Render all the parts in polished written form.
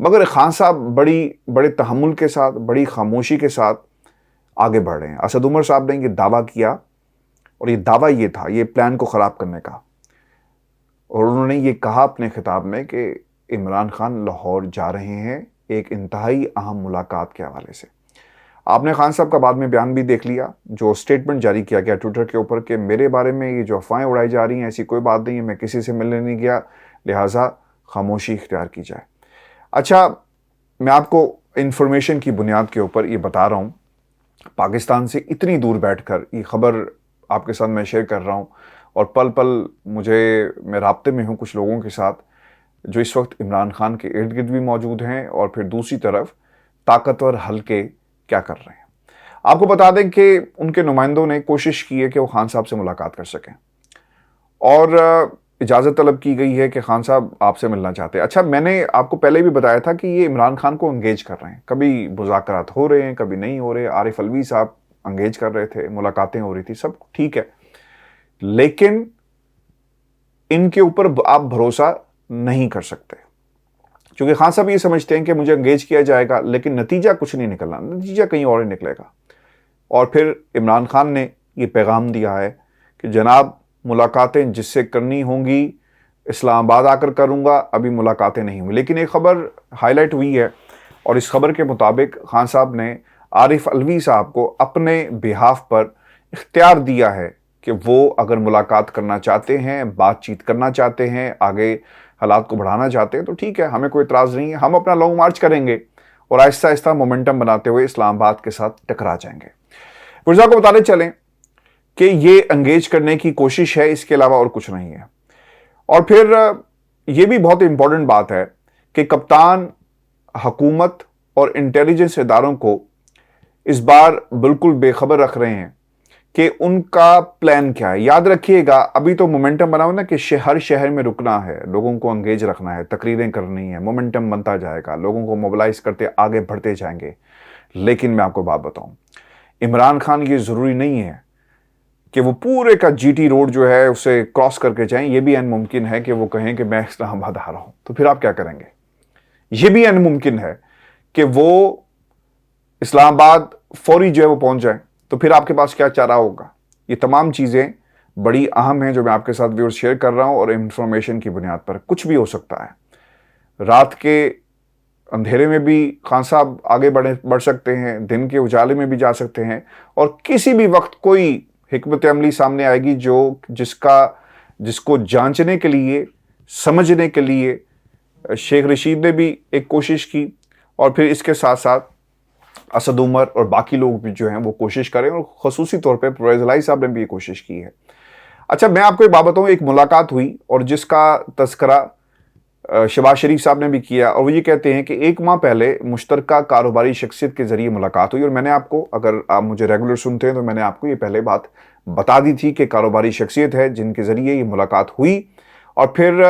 مگر خان صاحب بڑے تحمل کے ساتھ، بڑی خاموشی کے ساتھ آگے بڑھ رہے ہیں۔ اسد عمر صاحب نے یہ دعویٰ کیا، اور یہ دعویٰ یہ تھا، یہ پلان کو خراب کرنے کا، اور انہوں نے یہ کہا اپنے خطاب میں کہ عمران خان لاہور جا رہے ہیں ایک انتہائی اہم ملاقات کے حوالے سے۔ آپ نے خان صاحب کا بعد میں بیان بھی دیکھ لیا، جو سٹیٹمنٹ جاری کیا گیا ٹویٹر کے اوپر کہ میرے بارے میں یہ جو افواہیں اڑائی جا رہی ہیں ایسی کوئی بات نہیں ہے، میں کسی سے ملنے نہیں گیا، لہٰذا خاموشی اختیار کی جائے۔ اچھا، میں آپ کو انفارمیشن کی بنیاد کے اوپر یہ بتا رہا ہوں، پاکستان سے اتنی دور بیٹھ کر یہ خبر آپ کے ساتھ میں شیئر کر رہا ہوں، اور پل پل میں رابطے میں ہوں کچھ لوگوں کے ساتھ جو اس وقت عمران خان کے ارد گرد بھی موجود ہیں، اور پھر دوسری طرف طاقتور حلقے کیا کر رہے ہیں۔ آپ کو بتا دیں کہ ان کے نمائندوں نے کوشش کی ہے کہ وہ خان صاحب سے ملاقات کر سکیں، اور اجازت طلب کی گئی ہے کہ خان صاحب آپ سے ملنا چاہتے ہیں۔ اچھا، میں نے آپ کو پہلے بھی بتایا تھا کہ یہ عمران خان کو انگیج کر رہے ہیں، کبھی مذاکرات ہو رہے ہیں، کبھی نہیں ہو رہے، عارف الوی صاحب انگیج کر رہے تھے، ملاقاتیں ہو رہی تھی، سب ٹھیک ہے، لیکن ان کے اوپر آپ بھروسہ نہیں کر سکتے، کیونکہ خان صاحب یہ سمجھتے ہیں کہ مجھے انگیج کیا جائے گا لیکن نتیجہ کچھ نہیں نکلنا، نتیجہ کہیں اور ہی نکلے گا۔ اور پھر عمران خان نے یہ پیغام دیا ہے کہ جناب ملاقاتیں جس سے کرنی ہوں گی اسلام آباد آ کر کروں گا، ابھی ملاقاتیں نہیں ہوئی۔ لیکن ایک خبر ہائی لائٹ ہوئی ہے، اور اس خبر کے مطابق خان صاحب نے عارف الوی صاحب کو اپنے بہاف پر اختیار دیا ہے کہ وہ اگر ملاقات کرنا چاہتے ہیں، بات چیت کرنا چاہتے ہیں، آگے حالات کو بڑھانا چاہتے ہیں تو ٹھیک ہے، ہمیں کوئی اعتراض نہیں ہے، ہم اپنا لانگ مارچ کریں گے اور آہستہ آہستہ مومنٹم بناتے ہوئے اسلام آباد کے ساتھ ٹکرا جائیں گے۔ مرزا کو بتانے چلیں کہ یہ انگیج کرنے کی کوشش ہے، اس کے علاوہ اور کچھ نہیں ہے۔ اور پھر یہ بھی بہت امپورٹنٹ بات ہے کہ کپتان حکومت اور انٹیلیجنس اداروں کو اس بار بالکل بے خبر رکھ رہے ہیں کہ ان کا پلان کیا ہے۔ یاد رکھیے گا، ابھی تو مومنٹم بنا ہوا نا کہ ہر شہر میں رکنا ہے، لوگوں کو انگیج رکھنا ہے، تقریریں کرنی ہے، مومنٹم بنتا جائے گا، لوگوں کو موبلائز کرتے آگے بڑھتے جائیں گے۔ لیکن میں آپ کو بات بتاؤں، عمران خان یہ ضروری نہیں ہے کہ وہ پورے کا جی ٹی روڈ جو ہے اسے کراس کر کے جائیں۔ یہ بھی ان ممکن ہے کہ وہ کہیں کہ میں اسلام آباد آ رہا ہوں، تو پھر آپ کیا کریں گے؟ یہ بھی ان ممکن ہے کہ وہ اسلام آباد فوری جو ہے وہ پہنچ جائیں، تو پھر آپ کے پاس کیا چارہ ہوگا؟ یہ تمام چیزیں بڑی اہم ہیں جو میں آپ کے ساتھ ویورز شیئر کر رہا ہوں، اور انفارمیشن کی بنیاد پر کچھ بھی ہو سکتا ہے۔ رات کے اندھیرے میں بھی خان صاحب آگے بڑھ سکتے ہیں، دن کے اجالے میں بھی جا سکتے ہیں، اور کسی بھی وقت کوئی حکمت عملی سامنے آئے گی جس کو جانچنے کے لیے، سمجھنے کے لیے شیخ رشید نے بھی ایک کوشش کی، اور پھر اس کے ساتھ ساتھ اسد عمر اور باقی لوگ بھی جو ہیں وہ کوشش کریں، اور خصوصی طور پہ پرویز الہی صاحب نے بھی یہ کوشش کی ہے۔ اچھا، میں آپ کو ایک بات بتاؤں، ایک ملاقات ہوئی اور جس کا تذکرہ شہباز شریف صاحب نے بھی کیا، اور وہ یہ کہتے ہیں کہ 1 ماہ پہلے مشترکہ کاروباری شخصیت کے ذریعے ملاقات ہوئی، اور میں نے آپ کو، اگر آپ مجھے ریگولر سنتے ہیں تو میں نے آپ کو یہ پہلے بات بتا دی تھی کہ کاروباری شخصیت ہے جن کے ذریعے یہ ملاقات ہوئی۔ اور پھر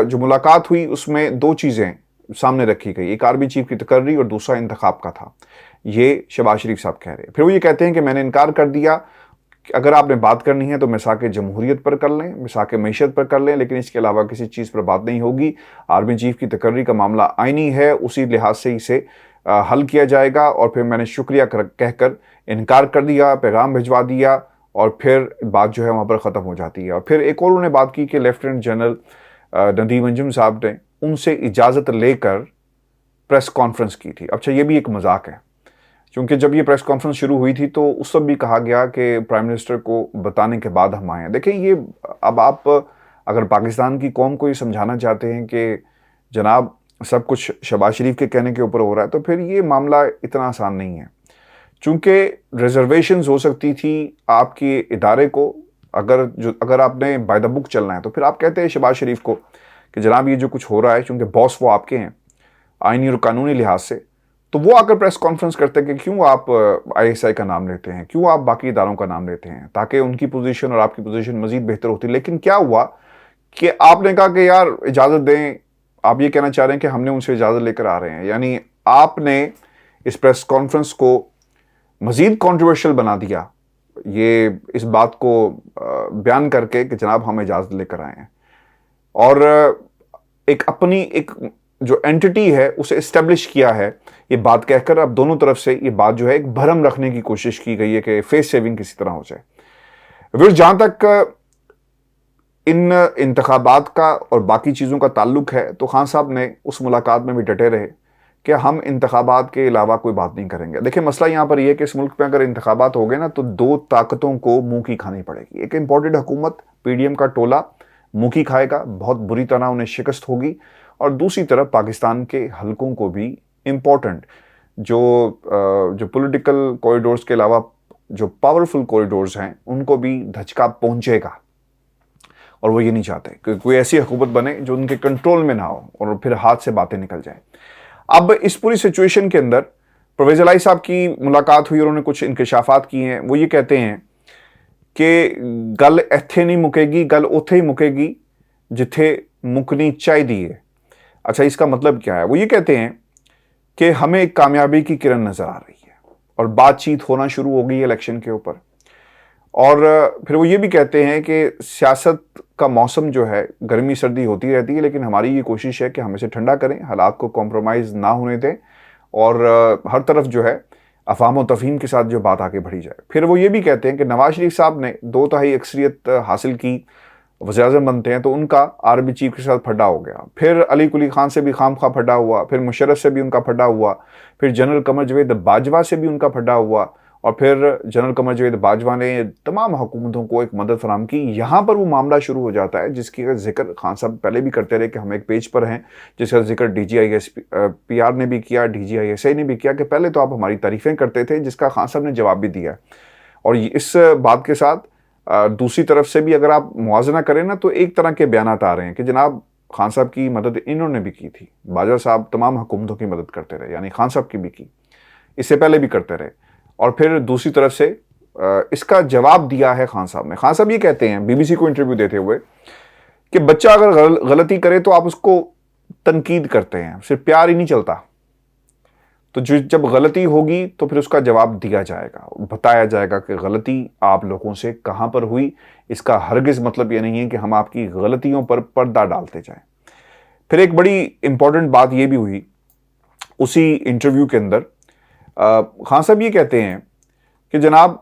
جو ملاقات ہوئی اس میں 2 چیزیں سامنے رکھی گئی، ایک آرمی چیف کی تقرری اور دوسرا انتخاب کا تھا، یہ شہباز شریف صاحب کہہ رہے ہیں۔ پھر وہ یہ کہتے ہیں کہ میں نے انکار کر دیا کہ اگر آپ نے بات کرنی ہے تو مساق جمہوریت پر کر لیں، مساق معیشت پر کر لیں، لیکن اس کے علاوہ کسی چیز پر بات نہیں ہوگی۔ آرمی چیف کی تقرری کا معاملہ آئینی ہے، اسی لحاظ سے اسے حل کیا جائے گا۔ اور پھر میں نے شکریہ کہہ کر انکار کر دیا، پیغام بھجوا دیا، اور پھر بات جو ہے وہاں پر ختم ہو جاتی ہے۔ اور پھر ایک اور انہوں نے بات کی کہ لیفٹیننٹ جنرل ندیم انجم صاحب نے ان سے اجازت لے کر پریس کانفرنس کی تھی۔ اچھا، یہ بھی ایک مذاق ہے، کیونکہ جب یہ پریس کانفرنس شروع ہوئی تھی تو اس وقت بھی کہا گیا کہ پرائم منسٹر کو بتانے کے بعد ہم آئیں۔ دیکھیں، یہ اب آپ اگر پاکستان کی قوم کو یہ سمجھانا چاہتے ہیں کہ جناب سب کچھ شہباز شریف کے کہنے کے اوپر ہو رہا ہے، تو پھر یہ معاملہ اتنا آسان نہیں ہے، چونکہ ریزرویشنز ہو سکتی تھی آپ کے ادارے کو۔ اگر آپ نے بائی دا بک چلنا ہے تو پھر آپ کہتے ہیں شہباز شریف کو کہ جناب یہ جو کچھ ہو رہا ہے، چونکہ باس وہ آپ کے ہیں آئینی اور قانونی لحاظ سے، تو وہ آ کر پریس کانفرنس کرتے ہیں کہ کیوں آپ آئی ایس آئی کا نام لیتے ہیں، کیوں آپ باقی اداروں کا نام لیتے ہیں، تاکہ ان کی پوزیشن اور آپ کی پوزیشن مزید بہتر ہوتی۔ لیکن کیا ہوا کہ آپ نے کہا کہ یار اجازت دیں، آپ یہ کہنا چاہ رہے ہیں کہ ہم نے ان سے اجازت لے کر آ رہے ہیں، یعنی آپ نے اس پریس کانفرنس کو مزید کنٹروورشل بنا دیا، یہ اس بات کو بیان کر کے کہ جناب ہم اجازت لے کر آئے ہیں، اور ایک اپنی ایک جو اینٹی ہے اسے اسٹیبلش کیا ہے، یہ بات کہہ کر اب دونوں طرف سے یہ بات جو ہے ایک بھرم رکھنے کی کوشش کی گئی ہے کہ فیس سیونگ کسی طرح ہو جائے۔ جہاں تک ان انتخابات کا اور باقی چیزوں کا تعلق ہے تو خان صاحب نے اس ملاقات میں بھی ڈٹے رہے کہ ہم انتخابات کے علاوہ کوئی بات نہیں کریں گے۔ دیکھیں مسئلہ یہاں پر یہ ہے کہ اس ملک میں اگر انتخابات ہو گئے نا تو دو طاقتوں کو منہ کی کھانی پڑے گی۔ ایک امپورٹڈ حکومت پی ڈی ایم کا ٹولہ منہ کی کھائے گا، بہت بری طرح انہیں شکست ہوگی، اور دوسری طرف پاکستان کے حلقوں کو بھی امپورٹنٹ جو پولیٹیکل کوریڈورز کے علاوہ جو پاورفل کوریڈورز ہیں ان کو بھی دھچکا پہنچے گا، اور وہ یہ نہیں چاہتے کہ کوئی ایسی حکومت بنے جو ان کے کنٹرول میں نہ ہو اور پھر ہاتھ سے باتیں نکل جائیں۔ اب اس پوری سچویشن کے اندر پرویز الہی صاحب کی ملاقات ہوئی اور انہوں نے کچھ انکشافات کی ہیں۔ وہ یہ کہتے ہیں کہ گل ایتھے نہیں مکے گی، گل اوتھے ہی مکے گی جتھے مکنی چاہیے۔ اچھا اس کا مطلب کیا ہے؟ وہ یہ کہتے ہیں کہ ہمیں ایک کامیابی کی کرن نظر آ رہی ہے اور بات چیت ہونا شروع ہو گئی ہے الیکشن کے اوپر، اور پھر وہ یہ بھی کہتے ہیں کہ سیاست کا موسم جو ہے گرمی سردی ہوتی رہتی ہے، لیکن ہماری یہ کوشش ہے کہ ہم اسے ٹھنڈا کریں، حالات کو کمپرومائز نہ ہونے دیں، اور ہر طرف جو ہے افہام و تفہیم کے ساتھ جو بات آگے بڑھی جائے۔ پھر وہ یہ بھی کہتے ہیں کہ نواز شریف صاحب نے 2/3 اکثریت حاصل کی، وزیر اعظم بنتے ہیں، تو ان کا آرمی چیف کے ساتھ پھڈا ہو گیا، پھر علی کلی خان سے بھی خام خواہ پھڈا ہوا، پھر مشرف سے بھی ان کا پھڈا ہوا، پھر جنرل قمر جاوید باجوہ سے بھی ان کا پھڈا ہوا، اور پھر جنرل قمر جاوید باجوہ نے تمام حکومتوں کو ایک مدد فراہم کی۔ یہاں پر وہ معاملہ شروع ہو جاتا ہے جس کی ذکر خان صاحب پہلے بھی کرتے رہے کہ ہم ایک پیج پر ہیں، جس کا ذکر D G I S P R نے بھی کیا، D G I S I نے بھی کیا، کہ پہلے تو آپ ہماری تعریفیں کرتے تھے، جس کا خان صاحب نے جواب بھی دیا۔ اور اس بات کے ساتھ دوسری طرف سے بھی اگر آپ موازنہ کریں نا تو ایک طرح کے بیانات آ رہے ہیں کہ جناب خان صاحب کی مدد انہوں نے بھی کی تھی، باجوہ صاحب تمام حکومتوں کی مدد کرتے رہے، یعنی خان صاحب کی بھی کی، اس سے پہلے بھی کرتے رہے، اور پھر دوسری طرف سے اس کا جواب دیا ہے خان صاحب نے۔ خان صاحب یہ کہتے ہیں بی بی سی کو انٹرویو دیتے ہوئے کہ بچہ اگر غلطی کرے تو آپ اس کو تنقید کرتے ہیں، صرف پیار ہی نہیں چلتا، تو جب غلطی ہوگی تو پھر اس کا جواب دیا جائے گا، بتایا جائے گا کہ غلطی آپ لوگوں سے کہاں پر ہوئی۔ اس کا ہرگز مطلب یہ نہیں ہے کہ ہم آپ کی غلطیوں پر پردہ ڈالتے جائیں۔ پھر ایک بڑی امپورٹنٹ بات یہ بھی ہوئی اسی انٹرویو کے اندر، خان صاحب یہ کہتے ہیں کہ جناب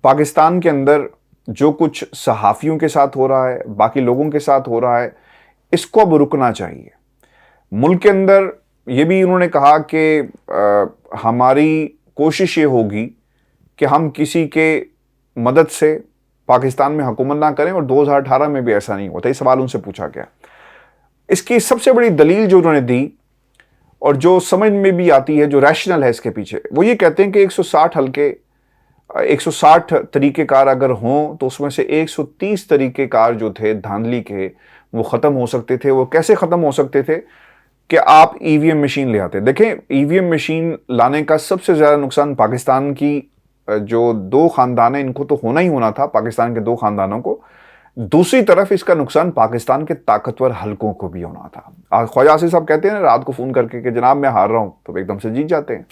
پاکستان کے اندر جو کچھ صحافیوں کے ساتھ ہو رہا ہے، باقی لوگوں کے ساتھ ہو رہا ہے، اس کو اب رکنا چاہیے۔ ملک کے اندر یہ بھی انہوں نے کہا کہ ہماری کوشش یہ ہوگی کہ ہم کسی کے مدد سے پاکستان میں حکومت نہ کریں، اور 2018 میں بھی ایسا نہیں ہوتا۔ یہ سوال ان سے پوچھا گیا۔ اس کی سب سے بڑی دلیل جو انہوں نے دی اور جو سمجھ میں بھی آتی ہے، جو ریشنل ہے اس کے پیچھے، وہ یہ کہتے ہیں کہ 160 حلقے، 160 طریقہ کار اگر ہوں تو اس میں سے 130 طریقہ کار جو تھے دھاندلی کے وہ ختم ہو سکتے تھے۔ وہ کیسے ختم ہو سکتے تھے؟ کہ آپ ای وی ایم مشین لے آتے۔ دیکھیں ای وی ایم مشین لانے کا سب سے زیادہ نقصان پاکستان کی جو 2 خاندان ہیں ان کو تو ہونا ہی ہونا تھا، پاکستان کے 2 خاندانوں کو، دوسری طرف اس کا نقصان پاکستان کے طاقتور حلقوں کو بھی ہونا تھا۔ خواجہ آصف صاحب کہتے ہیں رات کو فون کر کے کہ جناب میں ہار رہا ہوں، تو ایک دم سے جیت جاتے ہیں۔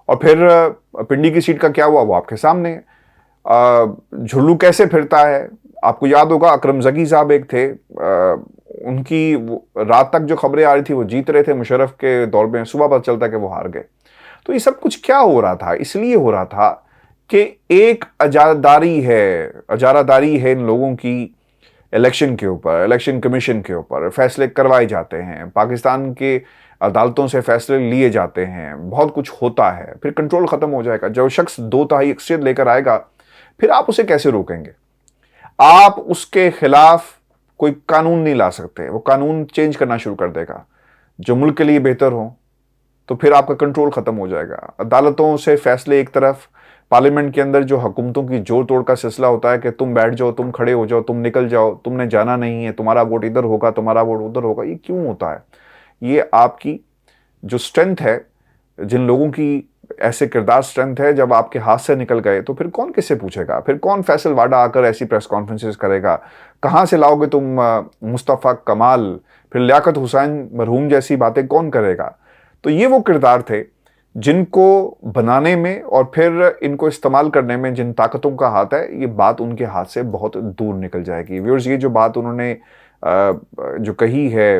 اور پھر پنڈی کی سیٹ کا کیا ہوا وہ آپ کے سامنے ہے۔ جھلو کیسے پھرتا ہے آپ کو یاد ہوگا، اکرم زکی صاحب ایک تھے، ان کی رات تک جو خبریں آ رہی تھی وہ جیت رہے تھے، مشرف کے دور میں صبح پتہ چلتا کہ وہ ہار گئے۔ تو یہ سب کچھ کیا ہو رہا تھا؟ اس لیے ہو رہا تھا کہ ایک اجارہ داری ہے ان لوگوں کی الیکشن کے اوپر، الیکشن کمیشن کے اوپر فیصلے کروائے جاتے ہیں، پاکستان کے عدالتوں سے فیصلے لیے جاتے ہیں، بہت کچھ ہوتا ہے، پھر کنٹرول ختم ہو جائے گا۔ جو شخص 2/3 اکثریت لے کر آئے گا پھر آپ اسے کیسے روکیں گے؟ آپ اس کے خلاف کوئی قانون نہیں لا سکتے، وہ قانون چینج کرنا شروع کر دے گا جو ملک کے لیے بہتر ہو، تو پھر آپ کا کنٹرول ختم ہو جائے گا۔ عدالتوں سے فیصلے ایک طرف، پارلیمنٹ کے اندر جو حکومتوں کی جوڑ توڑ کا سلسلہ ہوتا ہے کہ تم بیٹھ جاؤ، تم کھڑے ہو جاؤ، تم نکل جاؤ، تم نے جانا نہیں ہے، تمہارا ووٹ ادھر ہوگا، تمہارا ووٹ ادھر ہوگا، یہ کیوں ہوتا ہے؟ یہ آپ کی جو سٹرینتھ ہے، جن لوگوں کی ایسے کردار سٹرینتھ ہے، جب آپ کے ہاتھ سے نکل گئے تو پھر کون کس سے پوچھے گا؟ پھر کون فیصل واڈا آ کر ایسی پریس کانفرنسز کرے گا؟ کہاں سے لاؤ گے تم مصطفیٰ کمال؟ پھر لیاقت حسین مرحوم جیسی باتیں کون کرے گا؟ تو یہ وہ کردار تھے جن کو بنانے میں اور پھر ان کو استعمال کرنے میں جن طاقتوں کا ہاتھ ہے، یہ بات ان کے ہاتھ سے بہت دور نکل جائے گی۔ ویورز، یہ جو بات انہوں نے جو کہی ہے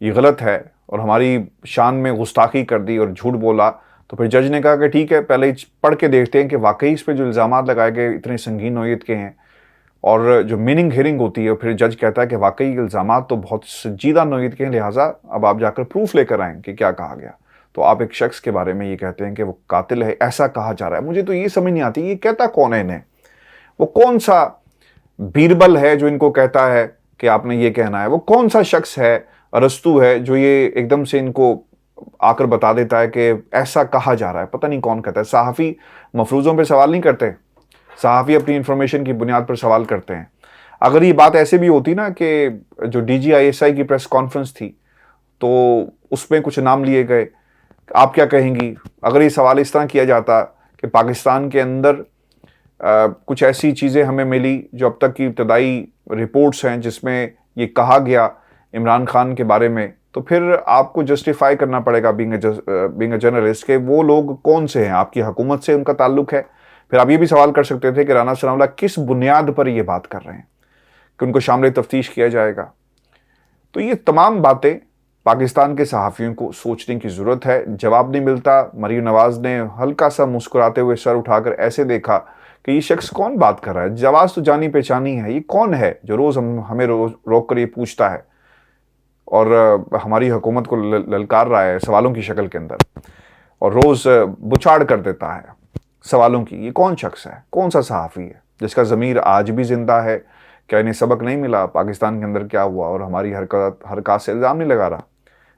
یہ غلط ہے اور ہماری شان میں گستاخی کر دی اور جھوٹ بولا، تو پھر جج نے کہا کہ ٹھیک ہے، پہلے پڑھ کے دیکھتے ہیں کہ واقعی اس پہ جو الزامات لگائے گئے اتنے سنگین نوعیت کے ہیں، اور جو میننگ ہیئرنگ ہوتی ہے پھر جج کہتا ہے کہ واقعی الزامات تو بہت سنجیدہ نوعیت کے ہیں، لہٰذا اب آپ جا کر پروف لے کر آئیں کہ کیا کہا گیا۔ تو آپ ایک شخص کے بارے میں یہ کہتے ہیں کہ وہ قاتل ہے، ایسا کہا جا رہا ہے۔ مجھے تو یہ سمجھ نہیں آتی یہ کہتا کون ہے انہیں، وہ کون سا بیربل ہے جو ان کو کہتا ہے کہ آپ نے یہ کہنا ہے، وہ کون سا شخص ہے، ارسطو ہے جو یہ ایک دم سے ان کو آ کر بتا دیتا ہے کہ ایسا کہا جا رہا ہے۔ پتہ نہیں کون کہتا ہے۔ صحافی مفروضوں پہ سوال نہیں کرتے، صحافی اپنی انفارمیشن کی بنیاد پر سوال کرتے ہیں۔ اگر یہ بات ایسے بھی ہوتی نا کہ جو D G I S I کی پریس کانفرنس تھی تو اس میں کچھ نام لیے گئے، آپ کیا کہیں گی؟ اگر یہ سوال اس طرح کیا جاتا کہ پاکستان کے اندر کچھ ایسی چیزیں ہمیں ملی جو اب تک کی ابتدائی رپورٹس ہیں جس میں یہ کہا گیا عمران خان کے بارے میں، تو پھر آپ کو جسٹیفائی کرنا پڑے گا بینگ اے جرنلسٹ کہ وہ لوگ کون سے ہیں، آپ کی حکومت سے ان کا تعلق ہے۔ پھر آپ یہ بھی سوال کر سکتے تھے کہ رانا ثناء اللہ کس بنیاد پر یہ بات کر رہے ہیں کہ ان کو شامل تفتیش کیا جائے گا۔ تو یہ تمام باتیں پاکستان کے صحافیوں کو سوچنے کی ضرورت ہے۔ جواب نہیں ملتا۔ مریم نواز نے ہلکا سا مسکراتے ہوئے سر اٹھا کر ایسے دیکھا کہ یہ شخص کون بات کر رہا ہے، جواز تو جانی پہچانی ہے، یہ کون ہے جو روز ہمیں روک کر یہ پوچھتا ہے اور ہماری حکومت کو للکار رہا ہے سوالوں کی شکل کے اندر اور روز بچھاڑ کر دیتا ہے سوالوں کی۔ یہ کون شخص ہے، کون سا صحافی ہے جس کا ضمیر آج بھی زندہ ہے؟ کیا انہیں سبق نہیں ملا پاکستان کے اندر کیا ہوا اور ہماری حرکات سے الزام نہیں لگا رہا؟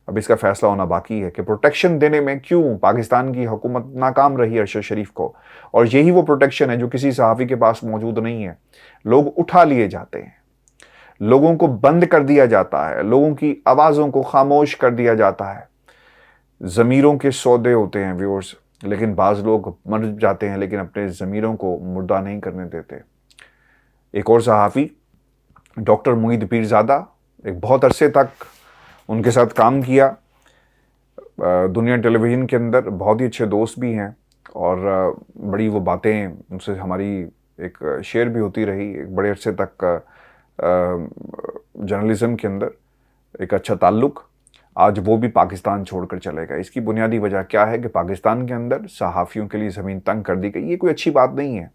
اب اس کا فیصلہ ہونا باقی ہے کہ پروٹیکشن دینے میں کیوں پاکستان کی حکومت ناکام رہی ارشد شریف کو، اور یہی وہ پروٹیکشن ہے جو کسی صحافی کے پاس موجود نہیں ہے۔ لوگ اٹھا لیے جاتے ہیں، لوگوں کو بند کر دیا جاتا ہے، لوگوں کی آوازوں کو خاموش کر دیا جاتا ہے۔ ضمیروں کے سودے ہوتے ہیں ویورز، لیکن بعض لوگ مر جاتے ہیں لیکن اپنے ضمیروں کو مردہ نہیں کرنے دیتے۔ ایک اور صحافی ڈاکٹر معید پیرزادہ، ایک بہت عرصے تک ان کے ساتھ کام کیا دنیا ٹیلی ویژن کے اندر، بہت ہی اچھے دوست بھی ہیں اور بڑی وہ باتیں ان سے ہماری ایک شیئر بھی ہوتی رہی ایک بڑے عرصے تک جرنلزم کے اندر ایک اچھا تعلق۔ آج وہ بھی پاکستان چھوڑ کر چلے گا۔ اس کی بنیادی وجہ کیا ہے کہ پاکستان کے اندر صحافیوں کے لیے زمین تنگ کر دی گئی۔ یہ کوئی اچھی بات نہیں ہے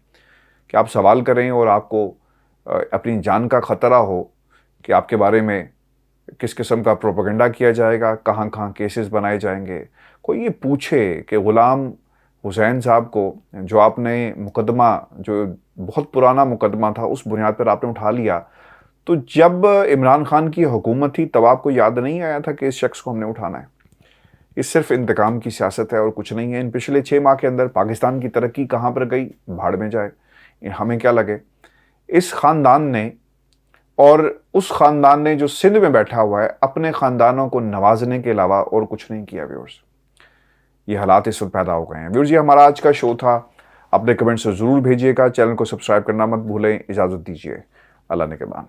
کہ آپ سوال کریں اور آپ کو اپنی جان کا خطرہ ہو کہ آپ کے بارے میں کس قسم کا پروپیگنڈا کیا جائے گا، کہاں کہاں کیسز بنائے جائیں گے۔ کوئی یہ پوچھے کہ غلام حسین صاحب کو جو آپ نے مقدمہ، جو بہت پرانا مقدمہ تھا، اس بنیاد پر آپ نے اٹھا لیا، تو جب عمران خان کی حکومت تھی تب آپ کو یاد نہیں آیا تھا کہ اس شخص کو ہم نے اٹھانا ہے؟ یہ صرف انتقام کی سیاست ہے اور کچھ نہیں ہے۔ ان پچھلے 6 ماہ کے اندر پاکستان کی ترقی کہاں پر گئی؟ بھاڑ میں جائے، ہمیں کیا لگے۔ اس خاندان نے اور اس خاندان نے جو سندھ میں بیٹھا ہوا ہے اپنے خاندانوں کو نوازنے کے علاوہ اور کچھ نہیں کیا ویورز۔ یہ حالات اس وقت پیدا ہو گئے ہیں ویورز۔ یہ ہمارا آج کا شو تھا۔ اپنے کمنٹس ضرور بھیجیے گا، چینل کو سبسکرائب کرنا مت بھولیں۔ اجازت دیجیے، اللہ نگہبان۔